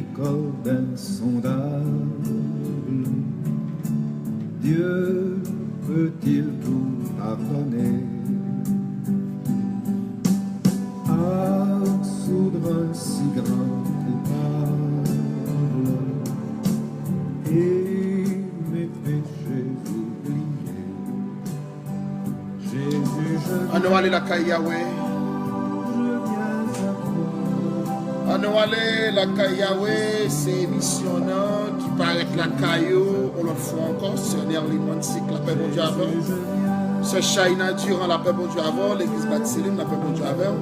miséricorde insondable. Dieu peut-il tout pardonner? Absoudre un si grand coupable et mes péchés oubliés. Jésus, je Anou aller la caille Yahweh. Anou aller la caille Yahweh, c'est émissionnant qui paraît la caillou, on le fait encore, c'est Nerliman Sik, la paix bon Dieu avant. C'est Chayna durant la paix bon Dieu avant, l'église Batilim, la paix bon Dieu avant.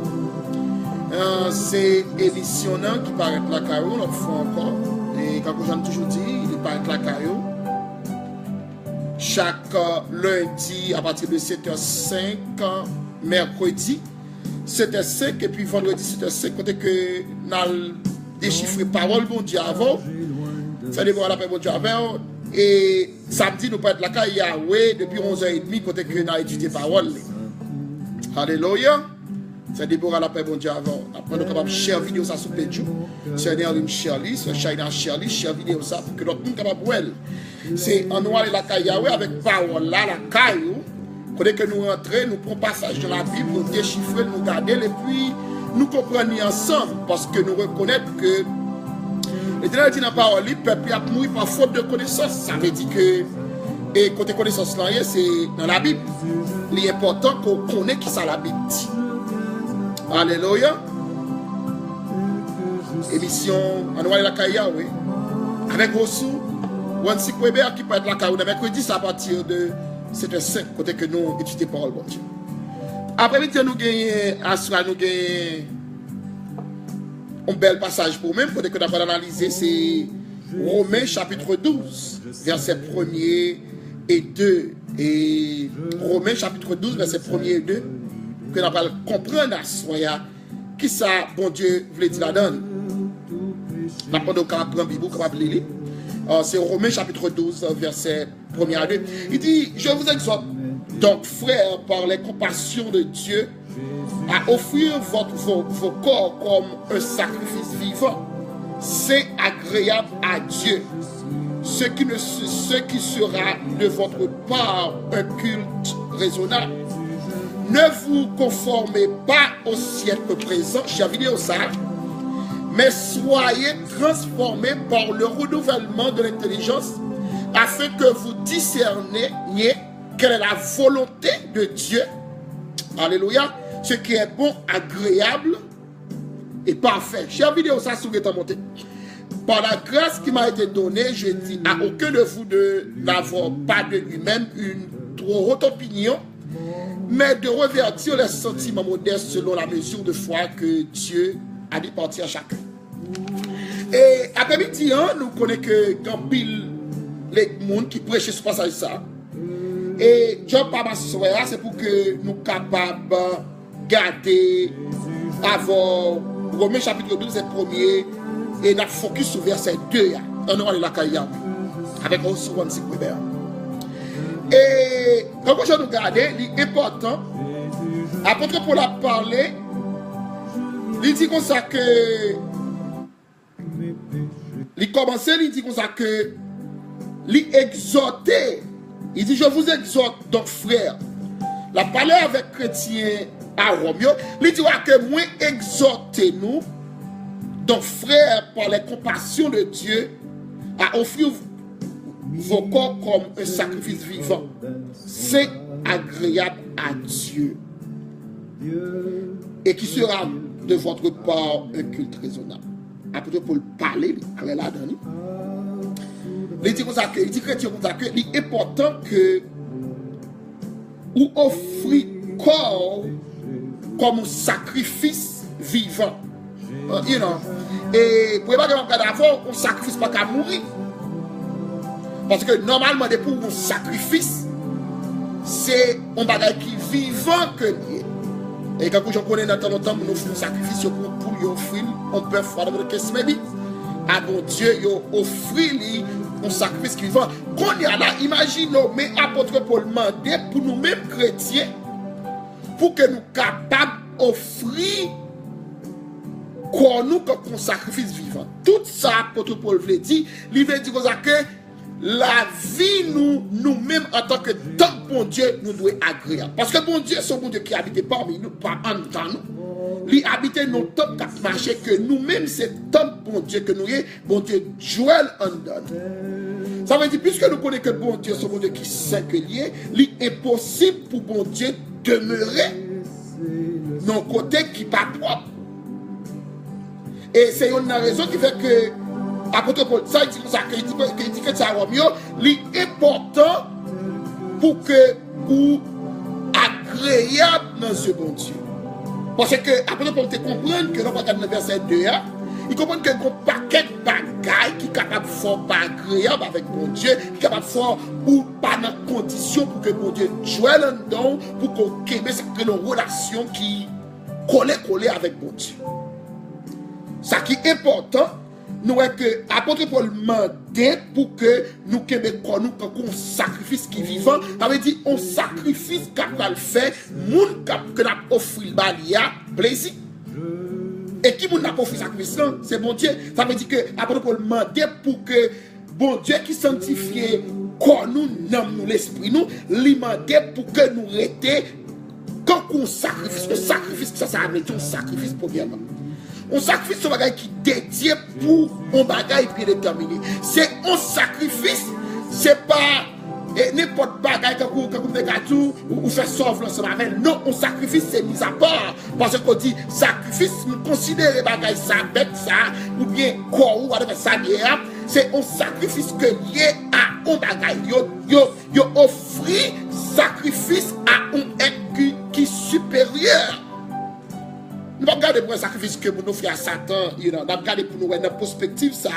C'est émissionnant qui paraît la caillou, on le fait encore. Et quand j'en ai toujours dit, il paraît la caillou. Chaque lundi à partir de 7h05, mercredi 7h05 et puis vendredi 7h05, côté que nous avons déchiffré parole bon Dieu avant, ça dépend de la paix bon Dieu avant, et samedi nous parlons de la caille Yahweh depuis 11h30, côté que nous avons étudié parole. Alléluia. C'est Déborah la paix bon Dieu avant. Après nous capable share vidéo ça sur Pédjou. C'est Nerlim Shirley, c'est China Shirley, share vidéo ça pour que l'autre monde capable voir. C'est en nous aller la caille Yahweh avec parole là, la caillou. Dès que nous rentrons, nous prenons passage dans la Bible, nous déchiffrer, nous garder, et puis nous comprenons ensemble, parce que nous reconnaissons que l'Éternel dit dans la parole, le peuple a mouru par faute de connaissance. Ça veut dire que, et côté connaissance là, c'est dans la Bible. Il est important qu'on connaisse qui ça la Bible dit. Alléluia. Émission en la Kaya, oui. Avec Rossou, Wansi Kwebe qui peut être la Kaya, mercredi, c'est à partir de 7h05, côté que nous étudions parole bon Dieu. Après midi, nous gagnons un bel passage pour nous, côté que nous avons analysé, c'est Romains chapitre 12, versets 1er et 2. Et Romains chapitre 12, versets 1er et 2, que nous allons comprendre à soi, qui ça, bon Dieu, voulait dire la donne. Nous allons prendre la Bible, capable de lire. C'est Romains chapitre 12, verset 1er à 2. Il dit, je vous exhorte, donc frères, par les compassions de Dieu, à offrir vos corps comme un sacrifice vivant, c'est agréable à Dieu, ce qui sera de votre part un culte raisonnable. Ne vous conformez pas au siècle présent, j'ai vidéo ça, mais soyez transformés par le renouvellement de l'intelligence afin que vous discerniez quelle est la volonté de Dieu. Alléluia. Ce qui est bon, agréable et parfait. Chère vidéo, ça sur est monté. Par la grâce qui m'a été donnée, je dis à aucun de vous de n'avoir pas de lui-même une trop haute opinion, mais de revertir les sentiments modestes selon la mesure de foi que Dieu a départi à chacun. Et après-midi, nous connaissons que quand pile les gens qui prêchent ce passage ça. Et Job Papa c'est pour que nous capables de garder avant Romains chapitre 12 et 1er et nous focus sur verset 2. On va aller la caillou avec un souvent de Weber. Et quand je nous garde, il est important. Apôtre Paul a parlé. Il dit comme ça que il commençait, il dit comme ça que il exhortait. Il dit, je vous exhorte donc frères. La parole avec chrétien à Rome, il dit que moi exhortez-nous donc frères par les compassions de Dieu à offrir vos corps comme un sacrifice vivant. C'est agréable à Dieu. Et qui sera de votre part un culte raisonnable. Après pour le parler, il est là-dedans. Il dit comme ça que, il dit chrétien comme ça que, il est important que vous offrez corps comme un sacrifice vivant. You know. Et pour pas que mon cas d'avant, on sacrifice pas qu'à mourir. Parce que normalement, pour un sacrifice, c'est un bagage qui est vivant que lié. Et quand je connais dans le temps, nous faisons un sacrifice pour lui offrir, on peut faire de question, mais à bon Dieu, il offrir un sacrifice qui est vivant. Quand il y a là, imaginons, mais apôtre Paul demandait pour nous-mêmes chrétiens, pour que nous capables d'offrir corps nous comme un sacrifice vivant. Tout ça, apôtre Paul veut dire, il veut dire que la vie nous-mêmes en tant que temple bon Dieu, nous doit être agréable. Parce que bon Dieu, c'est un bon Dieu qui habite parmi nous, pas en temps nous. Il habite nos temples qui marchent, que nous-mêmes, c'est temple bon Dieu que nous sommes, bon Dieu, Joël en donne. Ça veut dire, puisque nous connaissons que bon Dieu, c'est un bon Dieu qui est singulier, il est possible pour bon Dieu demeurer dans un côté qui n'est pas propre. Et c'est une raison qui fait que apôtre Paul, ça, il dit que c'est important pour agréable dans ce bon Dieu. Parce que apôtre Paul te comprendre que dans le verset 2, il comprend que un paquet de bagailles qui est capable de faire pas agréable avec bon Dieu, qui est capable de faire ou pas dans condition pour que bon Dieu joue là-dedans, pour qu'on ait une relation qui collée avec bon Dieu. Ça qui est important, nous est que apôtre Paul demandait pour que nous Québécois nous un sacrifice qui est vivant, ça veut dire un sacrifice capable de faire, moun que n'a offert le plaisir. Et qui n'a pas offert sacrifice, c'est bon Dieu. Ça veut dire que apôtre Paul demandait pour que bon Dieu qui sanctifie corps nous, l'âme nous, l'esprit nous, lui demandait pour que nous restions quand on sacrifice, le sacrifice, ça veut dire un sacrifice premièrement. On sacrifice ce bagage qui est dédié pour un bagage prédéterminé. C'est un sacrifice, c'est pas n'importe bagage comme des gâteaux ou faire sauver l'ensemble avec. Non, un sacrifice c'est mis à part. Parce qu'on dit sacrifice, nous considérons les bagages ça, bête ça, ou bien quoi, ou avec ça, c'est un sacrifice que lié à un bagage. Yo offrir sacrifice à un être qui est supérieur. Nous ne regardons pas le sacrifice que nous faisons à Satan, nous regardons pour nous dans la perspective ça.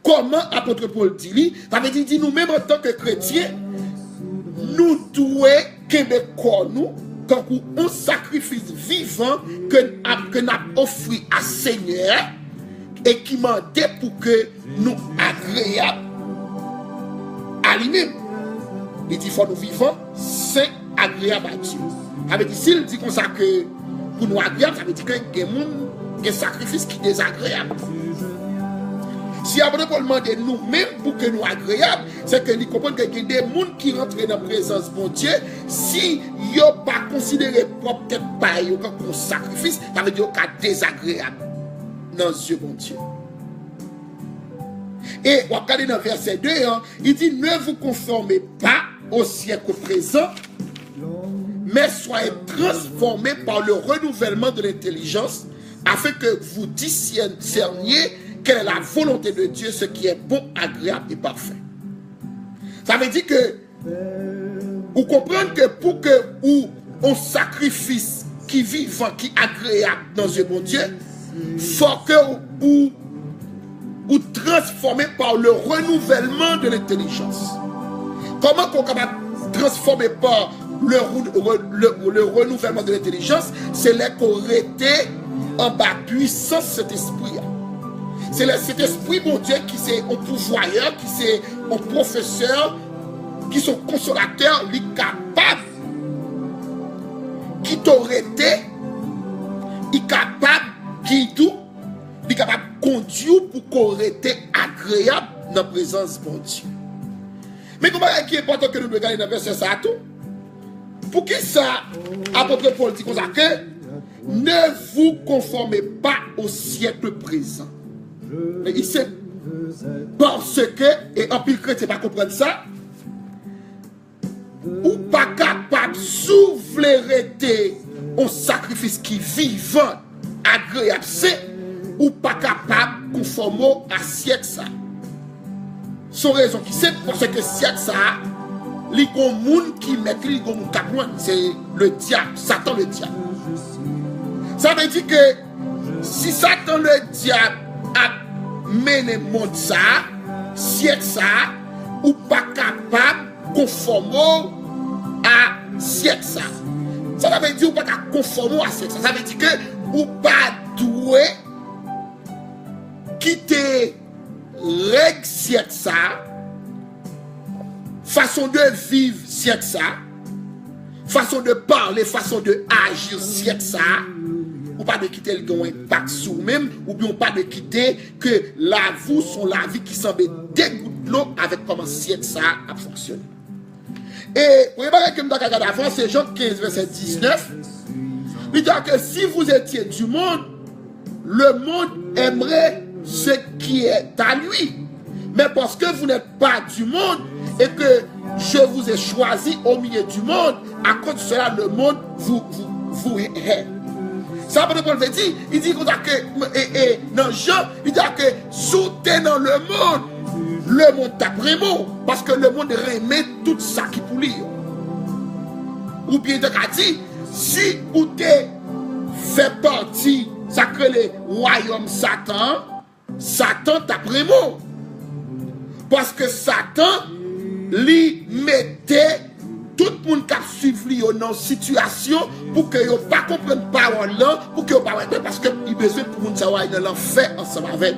Comment apôtre Paul dit, ça veut dire nous-mêmes en tant que chrétiens, nous devons Québécois nous, quand un sacrifice vivant que nous avons offert à Seigneur et qui m'a dit pour que nous agréables à lui-même. Il dit qu'il faut nous vivants, c'est agréable à Dieu. Ça veut dire s'il dit comme ça que pour nous agréable, ça veut dire qu'il y a un sacrifice qui est désagréable. Si apôtre Paul demande nous-mêmes pour que nous agréables, c'est que nous comprenons qu'il y a des gens qui rentrent dans la présence de Dieu, si ils n'ont pas considéré peut-être pas comme un sacrifice, ça veut dire qu'il est désagréable dans les yeux de Dieu. Et on regarde dans le verset 2, il dit ne vous conformez pas au siècle présent, mais soyez transformés par le renouvellement de l'intelligence, afin que vous discerniez quelle est la volonté de Dieu, ce qui est bon, agréable et parfait. Ça veut dire que vous comprenez que pour que on sacrifice qui vivant, qui agréable dans un bon Dieu, il faut que vous transformez par le renouvellement de l'intelligence. Comment qu'on est capable de transformer par le renouvellement de l'intelligence? C'est là qu'on était en bas puissance cet esprit. C'est cet esprit, mon Dieu, qui c'est un pouvoyeur, qui c'est un professeur, qui sont consolateurs, qui est capable, qui t'aurait été, qui est capable, qui est capable de conduire pour qu'on aurait été agréable dans la présence de mon Dieu. Mais comment est-ce qu'il est important que nous regardions dans le verset ça tout? Pour qui ça, apôtre Paul dit comme ça, que ne vous conformez pas au siècle présent. Mais ici, parce que, et en pile chrétien pas comprendre ça, ou pas capable de souffler un sacrifice qui vivant, agréable, c'est, ou pas capable de conformer à siècle ça. Son raison qui c'est parce que siècle ça, les gens qui mettent les gens c'est le diable, Satan le diable. Ça veut dire que si Satan le diable a mené le monde ça, siècle ça, ou pas capable de conformer à siècle ça. Ça veut dire ou pas conformer à siècle ça. Ça veut dire que ou pas doué quitter règle siècle ça, façon de vivre siècle ça, façon de parler, façon de agir siècle ça, ou pas de quitter le impact sur vous-même, ou bien pas de quitter que la vous sont la vie qui semble dégoûter de l'eau avec comment sienne ça a fonctionné. Et vous voyez que je regarde avant, c'est Jean 15, verset 19. Il dit que si vous étiez du monde, le monde aimerait ce qui est à lui. Mais parce que vous n'êtes pas du monde et que je vous ai choisi au milieu du monde, à cause de cela, le monde vous hait. Ça veut dire, il dit que dans Jean, il dit que sous dans le monde t'a vraiment, parce que le monde remet tout ça qui pour lui. Ou bien il dit, si vous t'es fait partie, ça crée le royaume Satan, Satan t'a vraiment. Parce que Satan, lui mettait tout le monde qui a suivi dans une situation pour que vous ne compreniez pas parole là, pour que vous ne pas parce qu'il a besoin pour vous savoir dans l'enfer ensemble avec.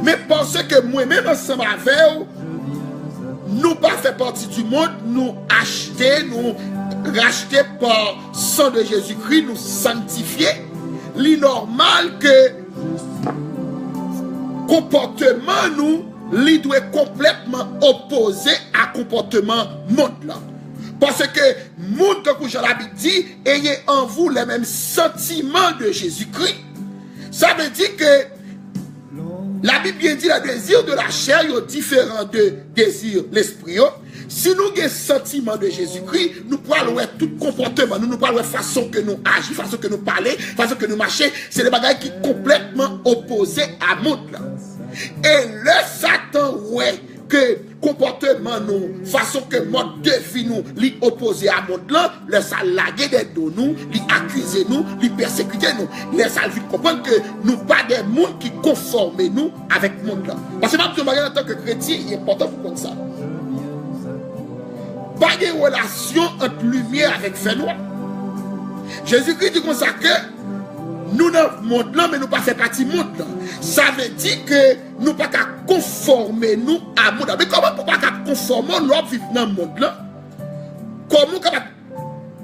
Mais parce que moi-même ensemble avec vous, nous pas fait partie du monde, nous acheter, nous racheter par sang de Jésus-Christ, nous sanctifier. Il est normal que comportement nous lui doit complètement opposé à comportement monde là. Parce que monde que Jean la Bible dit, ayez en vous les mêmes sentiments de Jésus-Christ. Ça veut dire que la Bible bien dit le désir de la chair est différent de désir l'esprit. Si nous avons un sentiment de Jésus-Christ, nous pouvons voir tout comportement, nous pouvons voir façon que nous agissons, façon que nous parlons, façon que nous marchons. C'est des bagages qui sont complètement opposés à monde là. Et le Satan, ouais, que comportement nous, façon que mode de vie nous, li opposé à monde là, le ça laguer des dos nous, li accuser nous, li persécuter nous. Les ça vite comprendre que nous pas des mondes qui conforment nous avec monde là. Parce que même si en tant que chrétien, il est important pour comprendre ça. Pas de relation entre lumière avec fait noir. Jésus-Christ dit comme ça que nous dans le monde là, mais nous pas fait partie du monde là. Ça veut dire que nous pas qu'à conformer nous à monde. Mais comment pour pas qu'à conformer l'homme vivre dans le monde là? Comment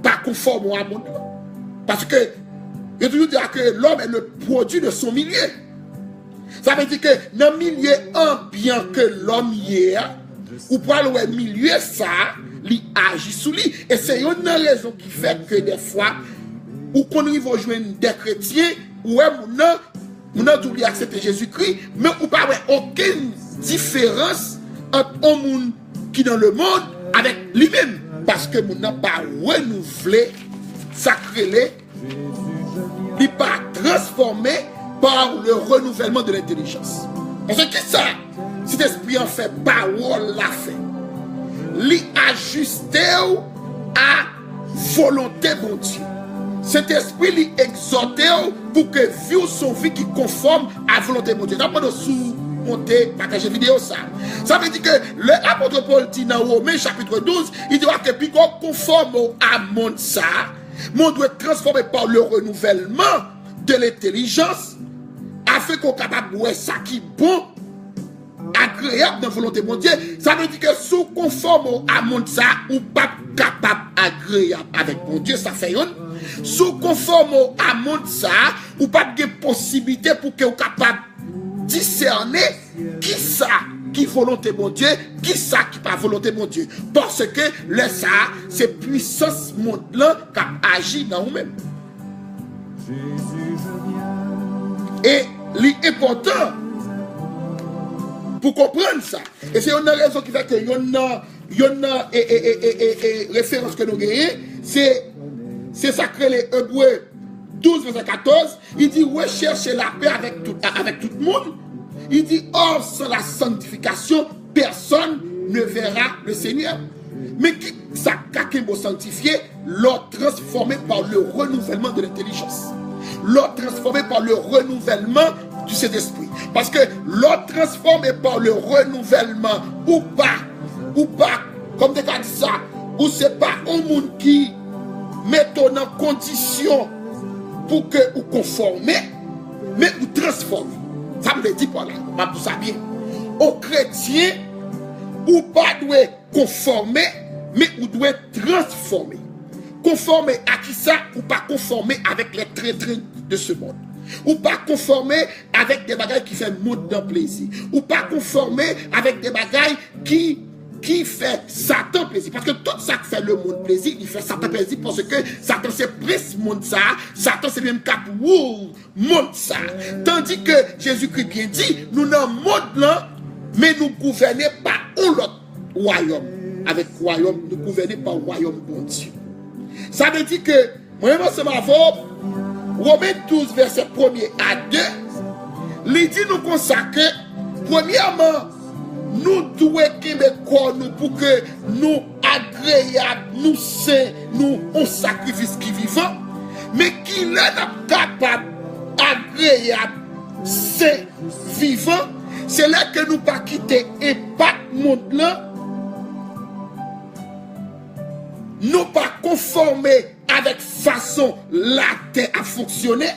pas conformer à monde là? Parce que je toujours dire que l'homme est le produit de son milieu. Ça veut dire que dans le milieu ambiant que l'homme y est, ou pour le milieu ça, il agit sous lui. Et c'est une raison qui fait que des fois, ou qu'on arrive à joindre des chrétiens, ou on a tout accepté Jésus-Christ, mais ou pas aucune différence entre un monde qui est dans le monde avec lui-même. Parce que on n'a pas renouvelé, sacré, il n'est pas transformé par le renouvellement de l'intelligence. Parce que ça, cet esprit en fait, parole l'a fait. L'y ajuster à volonté de Dieu. Cet esprit l'y exhorter pour que vive son vie qui conforme à volonté de Dieu. D'abord, nous sous-monter, partager vidéo ça. Ça veut dire que l'apôtre Paul dit dans Romains chapitre 12, il dit que puis qu'on conforme à monde ça, monde doit être transformé par le renouvellement de l'intelligence afin qu'on soit capable de voir ça qui est bon, agréable dans la volonté de Dieu. Ça veut dire que sous conforme à monde ça ou pas capable agréable avec mon Dieu, ça fait une. Sous conforme à monde ça ou pas de possibilité pour que vous capable discerner qui ça qui volonté de Dieu, qui ça qui pas volonté de Dieu. Parce que le ça c'est puissance monde là qui agit dans vous-même. Et l'important pour comprendre ça, et c'est une raison qui fait que il y a une référence que nous gagnons, c'est sacré les Hébreux 12, verset 14, il dit recherchez la paix avec tout le monde. Il dit or sans la sanctification, personne ne verra le Seigneur. Mais qui ça quelqu'un sanctifié, l'autre transformé par le renouvellement de l'intelligence. L'autre transformé par le renouvellement du Saint-Esprit. Parce que l'autre transformé par le renouvellement ou pas, comme des cas dit ça, ou c'est pas un monde qui met en condition pour que vous conformez, mais vous transformez. Ça me le dit par là, vous savez bien. Aux chrétiens, ou pas doit conformer, mais vous doit transformer. Conformer à qui ça? Ou pas conformer avec les traîtres de ce monde. Ou pas conformer avec des bagailles qui fait monde d'un plaisir. Ou pas conformer avec des bagailles qui fait Satan plaisir. Parce que tout ça qui fait le monde plaisir, il fait Satan plaisir parce que Satan c'est presque monde ça. Satan c'est même cap monde ça. Tandis que Jésus-Christ bien dit, nous dans le monde là, mais nous gouvernons par un autre royaume. Avec royaume, nous gouvernons par royaume bon Dieu. Ça veut dire que, moi-même, c'est ma voix, Romains 12, verset 1er à 2, il dit nous consacrer, premièrement, nous devons nous pour que nous agréables, nous saints, nous on sacrifice qui vivant, mais qu'il est capable, agréable, saint, vivant, c'est là que nous pas quitter et pas monde là. Nous pas conformer avec façon la terre à fonctionner,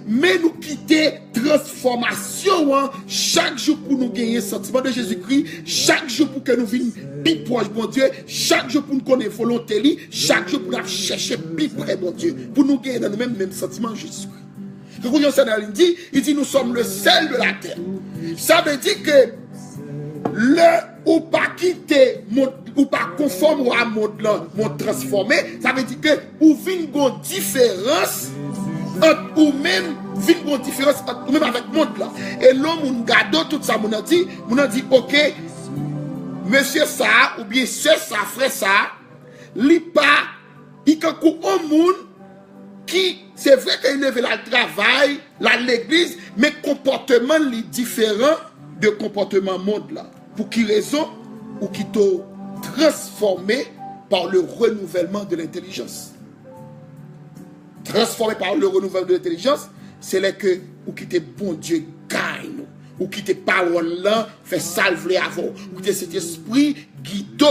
mais nous quitter transformation chaque jour pour nous gagner le sentiment de Jésus-Christ, chaque jour pour que nous venions plus proche bon Dieu, chaque jour pour nous connaître volonté, chaque jour pour nous chercher plus près bon Dieu, pour nous gagner dans le même sentiment de Jésus-Christ. Il dit nous sommes le sel de la terre. Ça veut dire que ou pas quitter ou pas conforme à mon transformé, ça veut dire que ou vient une différence entre ou même avec monde là. Et l'homme on garde tout ça, on dit OK, monsieur ça ou bien sœur ça, frère ça, li pas il quand un monde qui c'est vrai qu'il lève le travail, l'église, mais comportement li différent de comportement monde là. Pour qui raison? Ou qui t'ont transformé par le renouvellement de l'intelligence. Transformé par le renouvellement de l'intelligence, c'est là que ou qui t'es bon Dieu gagne, ou qui t'es parole là fait salver avant, ou qui cet esprit guide.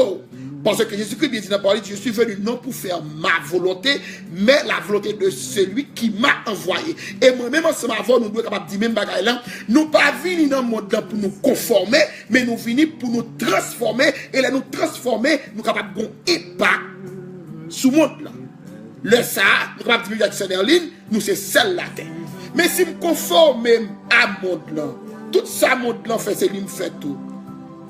Parce que Jésus-Christ dit dans la parole, je suis venu non pour faire ma volonté, mais la volonté de celui qui m'a envoyé. Et moi-même, ensemble avant, nous devons capable de dire même bagaille là, nous pas venir dans le monde là pour nous conformer, mais nous venir pour nous transformer. Et là, nous transformer, nous capables de impact sous le monde là. Le ça, nous capables de dire que en ligne, nous c'est celle la terre. Mais si nous conforme à monde là, tout ça monde là fait, c'est lui me fait tout.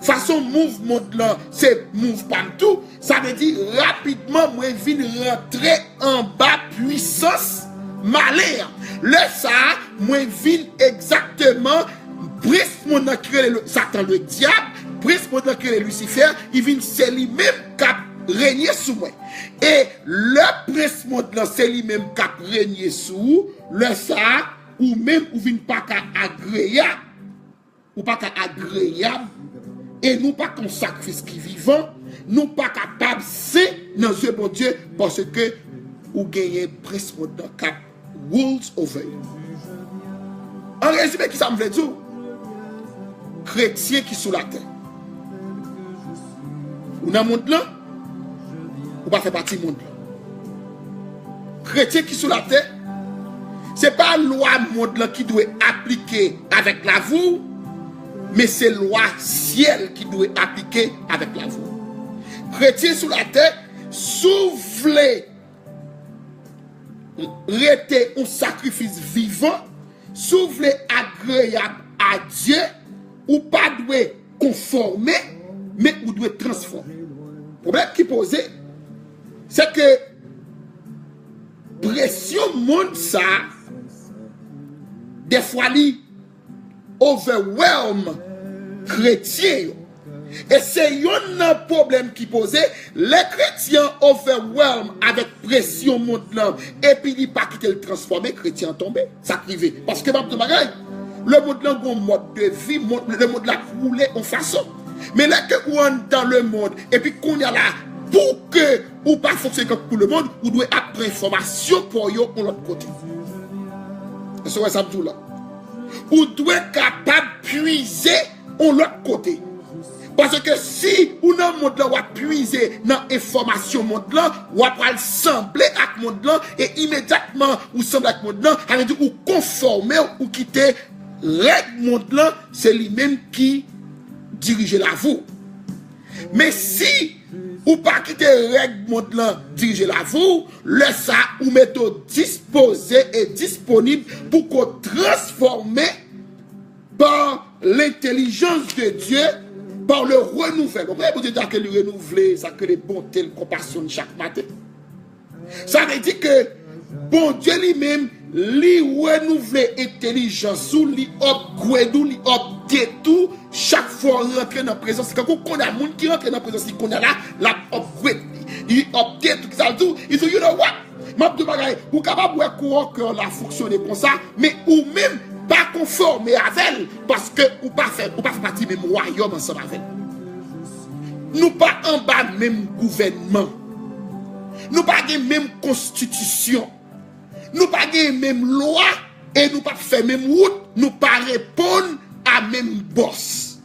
Façon mouvement là, c'est move partout. Ça veut dire rapidement, moi, je viens rentrer en bas puissance malheur. Le ça, moi, je viens exactement, presque mon créé Satan le diable, presque mon créé Lucifer, il vient, c'est lui-même qui a régné sous moi. Et le presque mon c'est lui-même qui a régné sous le ça, ou même, ou vient pas qu'à agréable, ou pas qu'à agréable. Et nous pas qu'on sacrifice qui vivant, nous pas capables c'est dans ce bon Dieu parce que vous gagnez presque dans cap rules over you. En résumé, qui ça me veut dire? Chrétiens qui sont la terre. Ou dans le monde là, ou pas faire partie du monde là. Chrétiens qui sont la terre, c'est pas la loi monde là qui doit appliquer avec la vous. Mais c'est la loi ciel qui doit appliquer avec la voix. Chrétien sur la terre, souffler, rester un sacrifice vivant, souffler agréable à Dieu, ou pas doit conformer, mais ou doit transformer. Le problème qui est posé, c'est que pression monde ça, des fois, overwhelm chrétiens. Et c'est un problème qui posait. Les chrétiens overwhelm avec pression monde là et puis il pas quitter le transformer, chrétien tombé, ça privé. Parce que le monde là a un mode de vie, le monde là roulé en façon. Mais là que on est dans le monde et puis qu'on y a là pour que ou pas fonctionner comme pour le monde, ou doit après information pour yo de l'autre côté. C'est ça tout là. Ou doit être capable de puiser de l'autre côté. Parce que si ou dans le monde là, ou puiser dans l'information monde là, ou après sembler avec le monde là, et immédiatement ou semble avec le monde là, ça veut dire ou conformer ou quitter le monde là, c'est lui-même qui dirige la vous. Mais si ou pas quitter règle monde là diriger la vous, le ça ou mettre disposé et disponible pour qu'on transforme par l'intelligence de Dieu, par le renouvellement. Vous pouvez dire que le renouveler, ça que les bontés, la compassion chaque matin. Ça veut dire que bon Dieu lui-même, lui renouveler l'intelligence, lui upgrade, lui update tout, chaque fois rentrer dans la présence. Quand on a un monde qui rentre dans la présence, qu'on a là, la upgrade, il update tout ça, tout. Il dit, you know what? M'a de bagaille, vous capable de croire que la fonctionne comme ça, mais ou même pas conformer avec elle, parce que ou pas faire partie même royaume ensemble avec elle. Nous pas en bas même gouvernement. Nous pas de même constitution. Nous pas de même loi et nous pas faire même route, nous pas répondre à même boss.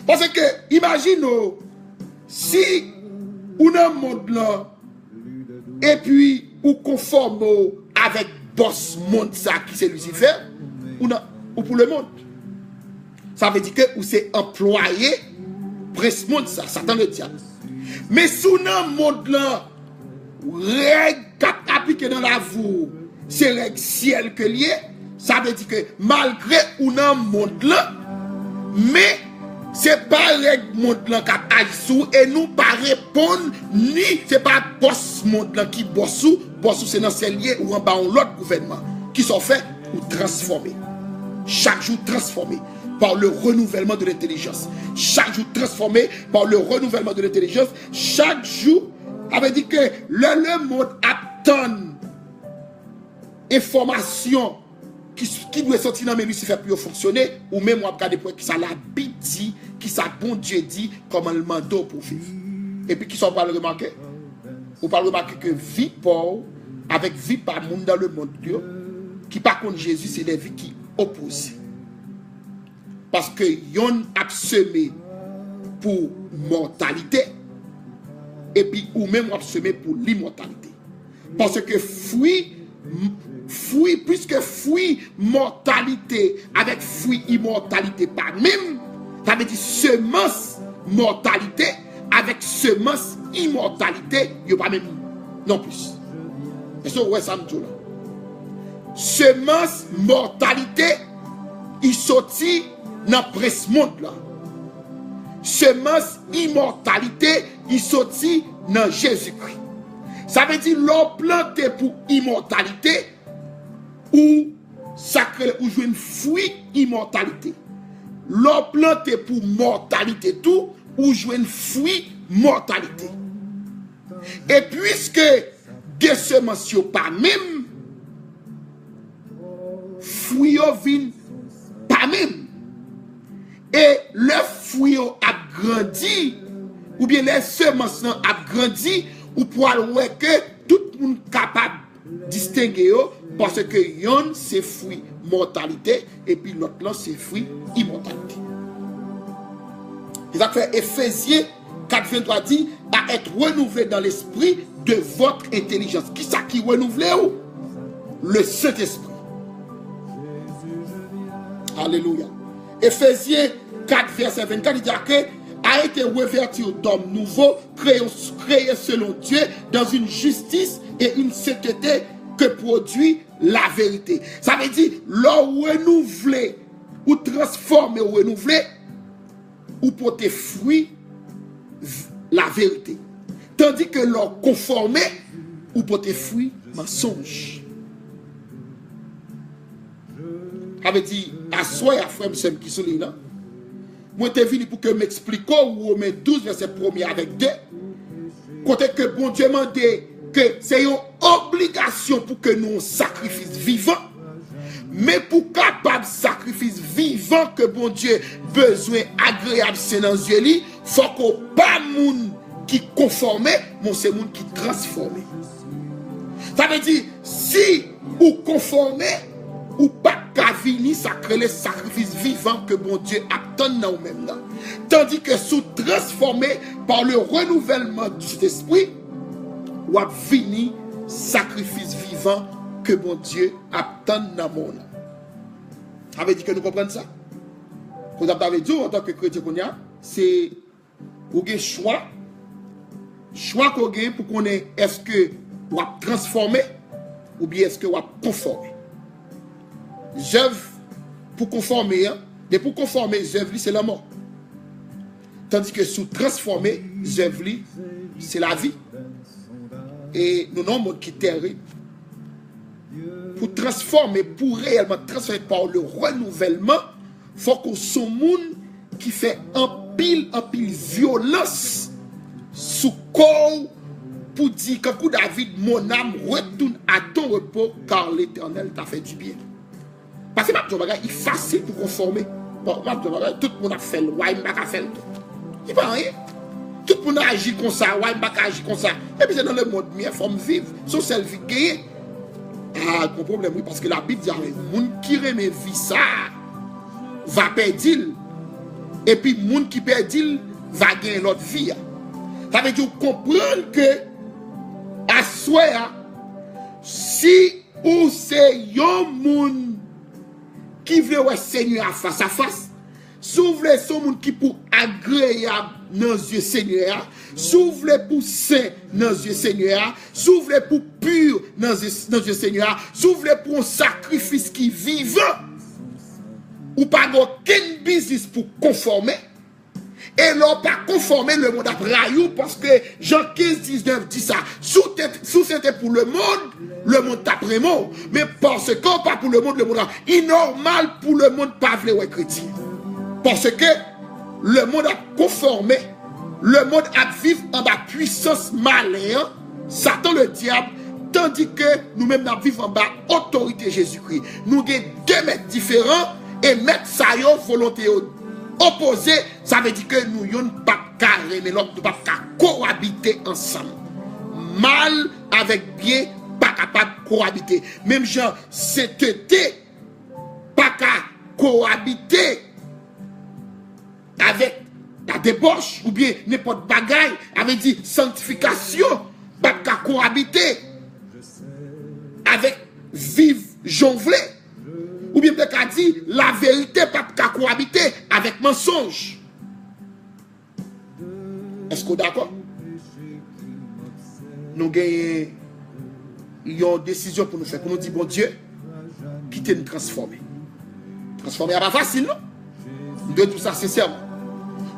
Parce que imagine si on a un monde là et puis ou conforme avec boss monde ça qui c'est Lucifer ou pour le monde. Ça veut dire que ou c'est employé prince monde ça, Satan le diable. Mais sous un monde là règle appliquée dans la vie, c'est règle ciel que lié, ça veut dire que malgré ou dans monde là, mais c'est pas règle monde là qui agit et nous pas répondre ni c'est pas boss monde là qui boss c'est dans c'est lié ou en bas l'autre gouvernement qui sont faits ou transformer. Chaque jour transformé par le renouvellement de l'intelligence. Chaque jour transformé par le renouvellement de l'intelligence. Chaque jour avait dit que le monde attend information qui doit sortir dans mes Lucifer pour fonctionner, ou même on regarder pour qui ça l'a dit, qui ça bon Dieu dit, comment le manteau pour vivre. Et puis qui sont pas le remarquer. On pas remarquer que vie pauvre avec vie par monde dans le monde Dieu, qui par contre Jésus c'est des vies qui opposent. Parce que yon a semé pour mortalité et puis ou même a semé pour l'immortalité. Parce que puisque fruit mortalité avec fruit immortalité pas même, ça veut dire semence mortalité avec semence immortalité, il pas même non plus. Et ça ouais ça me dit là. Semence mortalité il sortit dans presse monde là. Semence immortalité il sortit dans Jésus-Christ. Ça veut dire l'on planté pour immortalité ou sacré ou jouer une fruit immortalité. L'on planté pour mortalité tout ou jouer une fruit mortalité. Et puisque des semences pas même fruit vin pas même et le fruit a grandi ou bien les semences a grandi ou pour voir que tout le monde capable de distinguer parce que yon c'est fruit mortalité et puis l'autre là c'est fruit immortalité. Ça fait Éphésiens 4:23 dit à être renouvelé dans l'esprit de votre intelligence. Qui ça qui renouvelle ou? Le Saint-Esprit. Alléluia. Éphésiens 4:24 il dit que a été revêtu d'hommes nouveaux, créés selon Dieu, dans une justice et une sainteté que produit la vérité. Ça veut dire, l'on renouvelé, ou transformé, ou renouvelé, ou porter fruit, la vérité. Tandis que l'on conformé, ou porter fruit, mensonge. Ça veut dire, à soi et à frère, qui sont là. Moi, je suis venu pour que m'explique Romains 12, verset 1er avec 2. Côté que bon Dieu m'a dit que c'est une obligation pour que nous sacrifice vivant. Mais pour capable sacrifice vivant que bon Dieu besoin agréable c'est dans yeux li, faut qu'on pas moun qui conforme, mais c'est moun qui transforme. Ça veut dire si ou conforme ou pas qu'à venir sacrer les sacrifices vivants que bon Dieu attend dans nous-mêmes là. Tandis que sous transformé par le renouvellement du esprit, ou à venir sacrifice vivant que bon Dieu attend dans nous. Ça veut dire que nous comprenons ça. Vous avez dit en tant que chrétien qu'on a, c'est ou un choix choix qu'on gagne pour qu'on ait est-ce que on va transformer ou bien est-ce que on va conformer. Œuvre pour conformer, hein, mais pour conformer, œuvre c'est la mort. Tandis que sous transformer, œuvre c'est la vie. Et nous avons un monde qui est terrible. Pour transformer, pour réellement transformer par le renouvellement, il faut qu'on soit un monde qui fait un pile violence sous corps pour dire que David, mon âme retourne à ton repos car l'Éternel t'a fait du bien. Parce que il est facile pour conformer. Bon, tout le monde a fait le roi, il a fait le tout. Il pas rien. Tout le monde a agi comme ça, roi, il a agi comme ça. Et puis c'est dans le monde, mais il faut vivre. Sur celle vie gagnée. Ah, le problème, oui, parce que la Bible dit, les gens qui remet vie ça, va perdre. Et puis, les gens qui perdent, va gagner l'autre vie. Ça veut dire comprendre que, à soi, si ou c'est un monde qui veut voir Seigneur face à face, si vous voulez son monde qui pour agréable dans les yeux Seigneur, si vous voulez pour saint dans les yeux Seigneur, si vous voulez pour pur dans les yeux Seigneur, si vous voulez pour un sacrifice qui vivant, ou pas aucun business pour conformer, et non pas conformer le monde après parce que Jean 15, 19 dit ça, sous c'était pour le monde après moi, mais parce que pas pour le monde est normal pour le monde pas vouloir chrétien. Parce que le monde a conformé, le monde a vivre en bas puissance malin, Satan le diable, tandis que nous-mêmes nous vivons en bas autorité Jésus-Christ. Nous avons deux maîtres différents et mettre ça yon volonté opposée, ça veut dire que nous yon pas carré, mais l'autre pas cohabiter ensemble. Mal avec bien, pas capable de cohabiter. Même genre, c'était pas capable cohabiter avec la débauche ou bien n'importe bagaille, avait dit sanctification, pas qu'à cohabiter avec vive jonglé, ou bien peut-être qu'à dire la vérité, pas qu'à cohabiter avec mensonge. Est-ce que vous d'accord? Nous gagnons une décision pour nous faire, pour nous dire bon Dieu, quittez nous transformer. Transformer n'est pas facile, non? De tout ça sincèrement.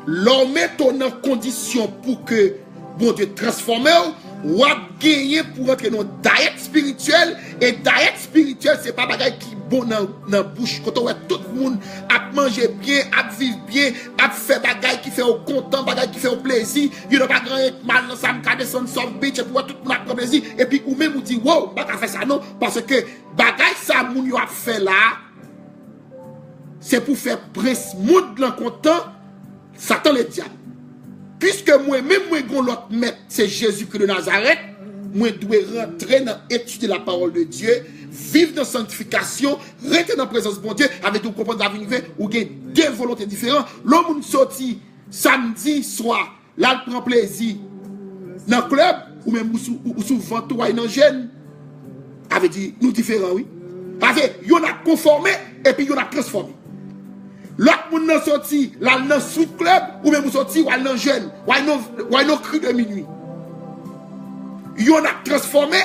L'homme met en condition pour que bon Dieu transforme ou a gagné pour entrer dans diète spirituelle. Et diète spirituelle, c'est pas bagaille qui bon dans la bouche. Quand on voit tout le monde à manger bien, à vivre bien, à faire bagaille qui fait au content, bagaille qui fait au plaisir. Il n'y a pas grand mal dans ça, me descendre sur le beach et pour tout le monde a plaisir. Et puis ou même vous dit wow, pas faire ça non, parce que bagaille ça moun yo a fait là. C'est pour faire prince monde l'en content, Satan le diable. Puisque moi-même, moi, l'autre maître, c'est Jésus-Christ de Nazareth, moi, je dois rentrer dans étudier la parole de Dieu, vivre dans la sanctification, rester dans la présence de mon Dieu, avec tout comprendre la vie, ou il y a deux volontés différentes. L'homme sorti samedi soir, là, il prend plaisir dans le club, ou même ou souvent, ou dans le jeune, avait dit, nous différents, oui. Parce que, il y en a conformé, et puis il y en a transformé. L'autre monde n'a sorti, là, dans le sweet club, ou même sorti, ou dans le jeune, ou dans le cri de minuit. Il y en a transformé,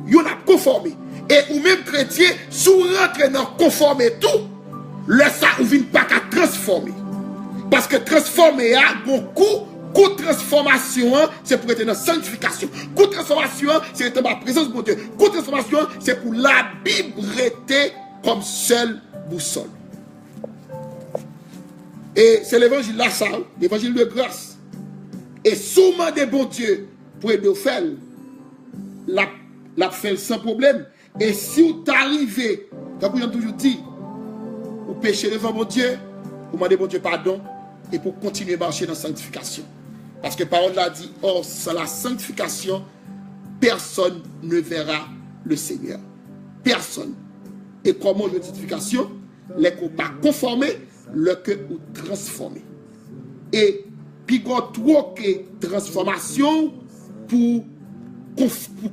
il y en a conformé. Et ou même chrétien, si vous rentrez dans conformer tout, là, ça, vous ne venez pas qu'à transformer. Parce que transformer, beaucoup, coup de transformation, c'est pour être dans la sanctification. Coup de transformation, c'est être dans la présence de mon Dieu. Coup de transformation, c'est pour la Bible rester comme seule boussole. Et c'est l'évangile là, ça, l'évangile de grâce. Et souvent des bons dieux pour aider faire, la faire sans problème. Et si vous arrivez, comme vous avez toujours dit, vous péchez devant mon Dieu, vous demandez bon Dieu pardon, et pour continuer à marcher dans la sanctification. Parce que la parole l'a dit, or, sans la sanctification, personne ne verra le Seigneur. Personne. Et comment la sanctification? Les qu'on pas conformés, le que ou transformer. Et puis quand trop que transformation pour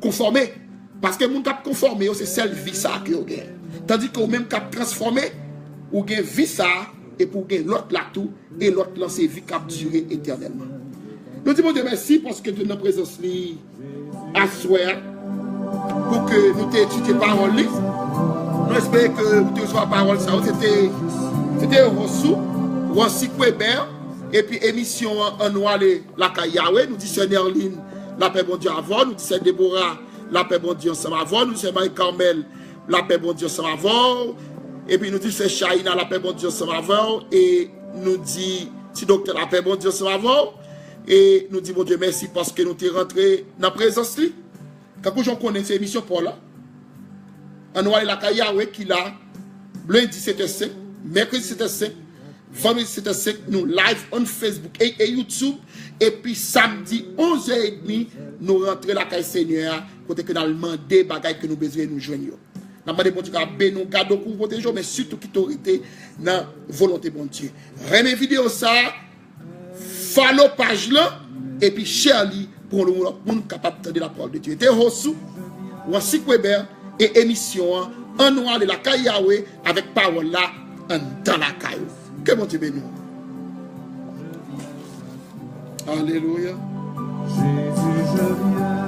conformer, parce que mon cap conformer c'est celle vie ça que vous gagnez. Tandis que même cap transformer ou gagne vie ça et pour gagner l'autre là tout et l'autre lancer vie cap durer éternellement. Nous disons Dieu merci parce que de notre présence à soir pour que nous t'étudions la parole. Nous espérons que vous te la parole. C'était Rossi Kwebert. Et puis émission en noir la Kayawe. Nous disons Nerline, la paix bon Dieu avant. Nous disons Déborah, la paix bon Dieu ensemble avant. Nous disons Marie-Carmel, la paix bon Dieu ensemble avant. Et puis nous disons Shaina, la paix bon Dieu ensemble avant. Et nous disons si docteur la paix bon Dieu ensemble avant. Et nous disons bon Dieu merci parce que nous sommes rentrés dans la présence. Quand on connaît cette émission pour là, en noir la Kayawe qui l'a lundi c'était 5, mercredi c'était 5. Vendredi c'était 5, nous live on Facebook et YouTube. Et puis samedi 11h30, nous rentrons la caille Seigneur, côté que nous avons demandé bagailles que nous besoin nous joindre. Nous avons demandé bon Dieu, nous garder pour protéger, mais surtout qui t'autorité dans la volonté bon Dieu. Remets vidéo ça, follow page là, et puis share li pour nous capable de la parole de Dieu. C'était Rossou, Rossi Kwebert et émission en noir de la caille Yahweh avec parole là dans la caille. Que mon Dieu bénisse. Alléluia. Jésus, je viens.